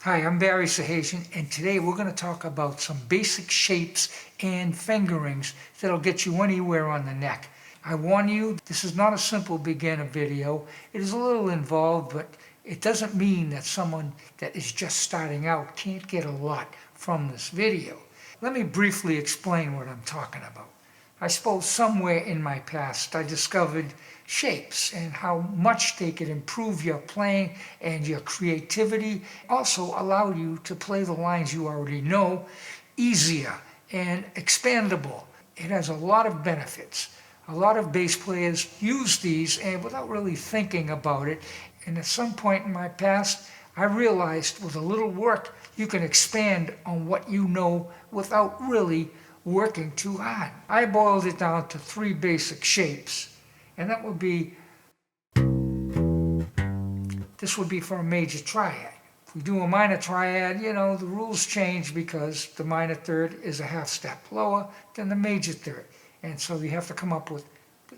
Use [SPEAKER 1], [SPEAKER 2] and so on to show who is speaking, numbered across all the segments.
[SPEAKER 1] Hi, I'm Barry Sahajian, and today we're going to talk about some basic shapes and fingerings that'll get you anywhere on the neck. I warn you, this is not a simple beginner video. It is a little involved, but it doesn't mean that someone that is just starting out can't get a lot from this video. Let me briefly explain what I'm talking about. I suppose somewhere in my past I discovered shapes and how much they could improve your playing and your creativity, also allow you to play the lines you already know easier and expandable. It has a lot of benefits. A lot of bass players use these and without really thinking about it, and at some point in my past I realized with a little work you can expand on what you know without really working too hard. I boiled it down to 3 basic shapes, and that would be, this would be for a major triad. If we do a minor triad, you know, the rules change because the minor third is a half step lower than the major third, and so you have to come up with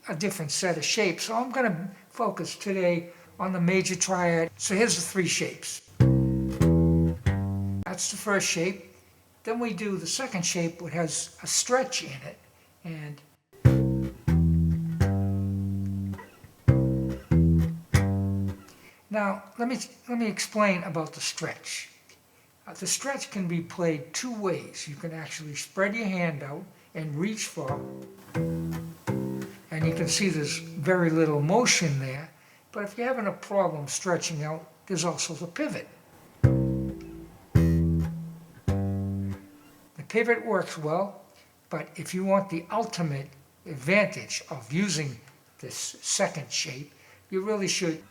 [SPEAKER 1] a different set of shapes. So I'm going to focus today on the major triad. So here's the 3 shapes. That's the first shape. Then we do the second shape, which has a stretch in it, and now let me explain about the stretch. The stretch can be played 2 ways. You can actually spread your hand out and reach for, and you can see there's very little motion there. But if you're having a problem stretching out, there's also the pivot. Pivot works well, but if you want the ultimate advantage of using this second shape, you really should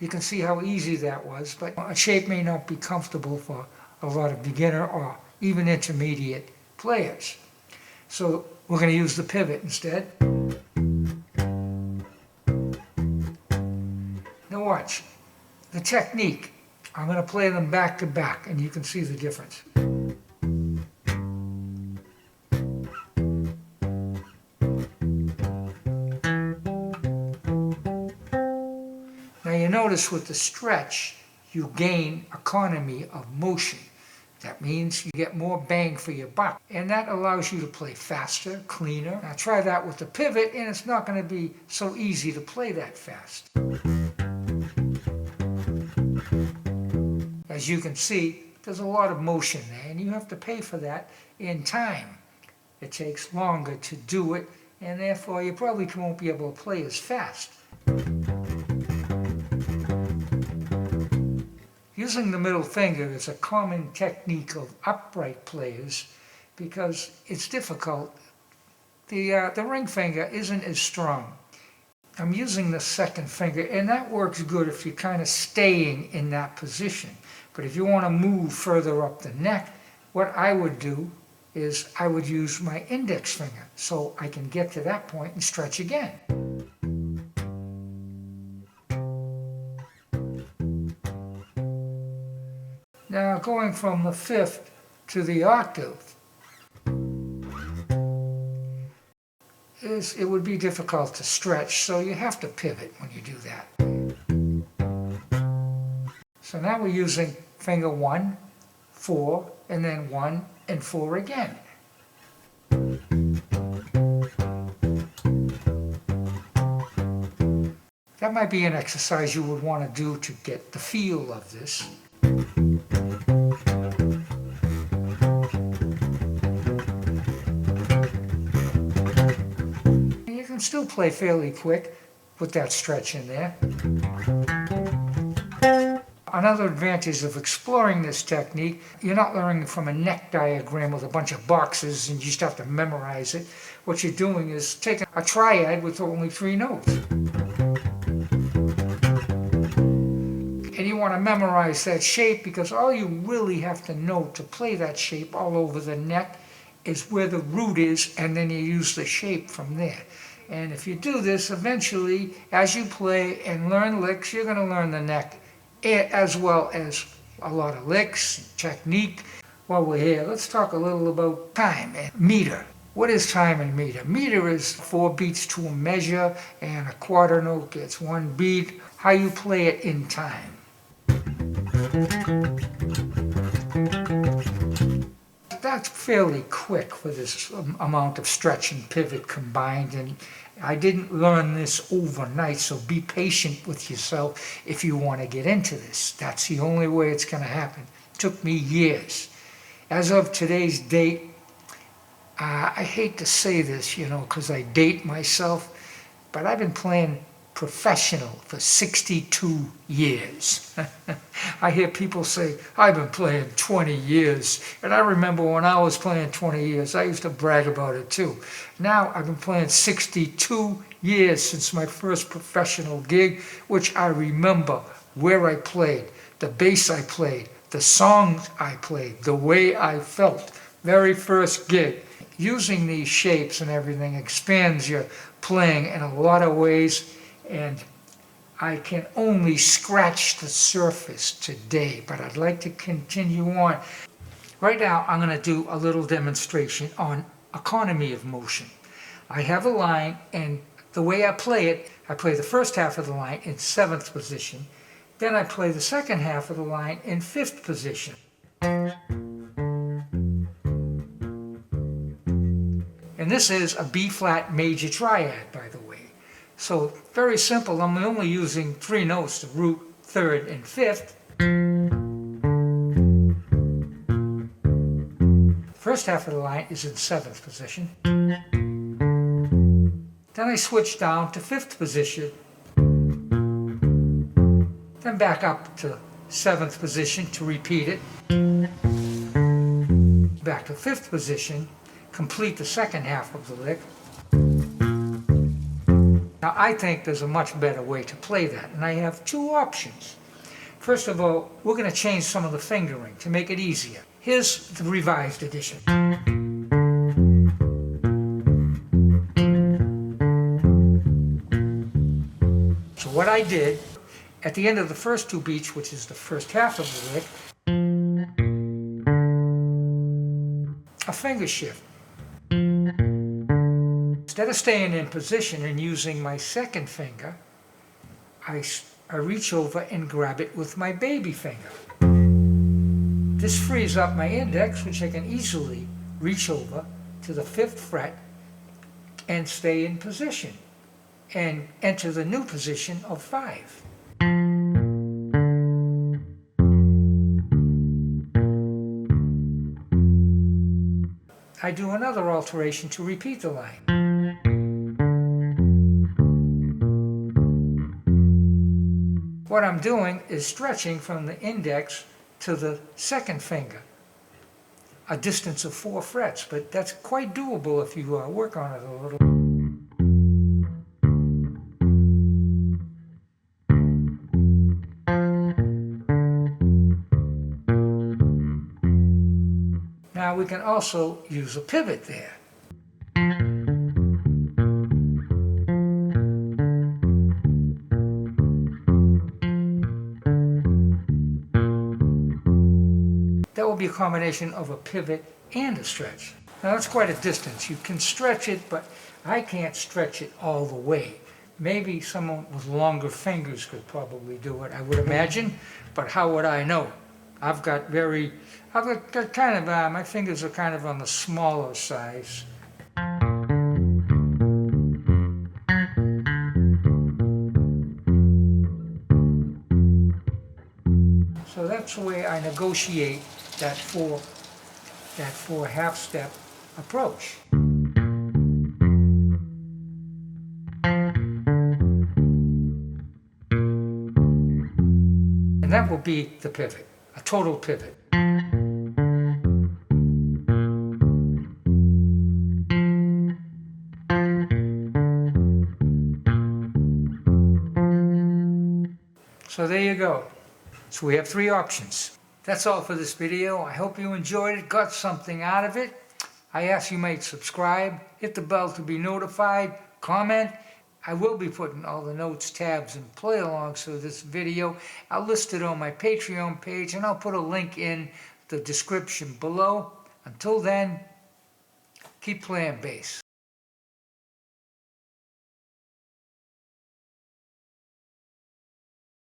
[SPEAKER 1] You can see how easy that was, but a shape may not be comfortable for a lot of beginner or even intermediate players. So we're going to use the pivot instead. Now watch. The technique, I'm going to play them back to back and you can see the difference. Now you notice with the stretch, you gain economy of motion. That means you get more bang for your buck, and that allows you to play faster, cleaner. Now try that with the pivot and it's not going to be so easy to play that fast. As you can see, there's a lot of motion there, and you have to pay for that in time. It takes longer to do it, and therefore you probably won't be able to play as fast. Using the middle finger is a common technique of upright players because it's difficult. The ring finger isn't as strong. I'm using the second finger, and that works good if you're kind of staying in that position. But if you want to move further up the neck, what I would do is I would use my index finger so I can get to that point and stretch again. Now going from the 5th to the octave, it would be difficult to stretch, so you have to pivot when you do that. So now we're using finger 1, 4, and then 1 and 4 again. That might be an exercise you would want to do to get the feel of this. You can still play fairly quick with that stretch in there. Another advantage of exploring this technique, you're not learning from a neck diagram with a bunch of boxes and you just have to memorize it. What you're doing is taking a triad with only 3 notes. And you want to memorize that shape because all you really have to know to play that shape all over the neck is where the root is, and then you use the shape from there. And if you do this, eventually, as you play and learn licks, you're going to learn the neck as well as a lot of licks, technique. While we're here, let's talk a little about time and meter. What is time and meter? Meter is 4 beats to a measure, and a quarter note gets 1 beat. How you play it in time. That's fairly quick for this amount of stretch and pivot combined, and I didn't learn this overnight, so be patient with yourself if you want to get into this. That's the only way it's going to happen. It took me years. As of today's date, I hate to say this, because I date myself, but I've been playing professional for 62 years. I hear people say, I've been playing 20 years. And I remember when I was playing 20 years, I used to brag about it too. Now I've been playing 62 years since my first professional gig, which I remember where I played, the bass I played, the songs I played, the way I felt. Very first gig. Using these shapes and everything expands your playing in a lot of ways, and I can only scratch the surface today, but I'd like to continue on. Right now I'm going to do a little demonstration on economy of motion. I have a line, and the way I play the first half of the line in 7th position, then I play the second half of the line in 5th position. And this is a B-flat major triad, by the way. So very simple. I'm only using 3 notes, the root, 3rd, and 5th. First half of the line is in 7th position. Then I switch down to 5th position. Then back up to 7th position to repeat it. Back to 5th position. Complete the second half of the lick. Now I think there's a much better way to play that, and I have 2 options. First of all, we're going to change some of the fingering to make it easier. Here's the revised edition. So what I did, at the end of the first 2 beats, which is the first half of the lick, a finger shift. Instead of staying in position and using my second finger, I reach over and grab it with my baby finger. This frees up my index, which I can easily reach over to the 5th fret and stay in position and enter the new position of 5. I do another alteration to repeat the line. What I'm doing is stretching from the index to the second finger, a distance of 4 frets, but that's quite doable if you work on it a little. Now we can also use a pivot there. That will be a combination of a pivot and a stretch. Now that's quite a distance. You can stretch it, but I can't stretch it all the way. Maybe someone with longer fingers could probably do it, I would imagine, but how would I know? I've got kind of, my fingers are kind of on the smaller size. So that's the way I negotiate that four half-step approach. And that will be the pivot, a total pivot. So there you go. So we have 3 options. That's all for this video. I hope you enjoyed it, got something out of it. I ask you might subscribe, hit the bell to be notified, comment. I will be putting all the notes, tabs, and play-alongs for this video. I'll list it on my Patreon page, and I'll put a link in the description below. Until then, keep Keep playing bass.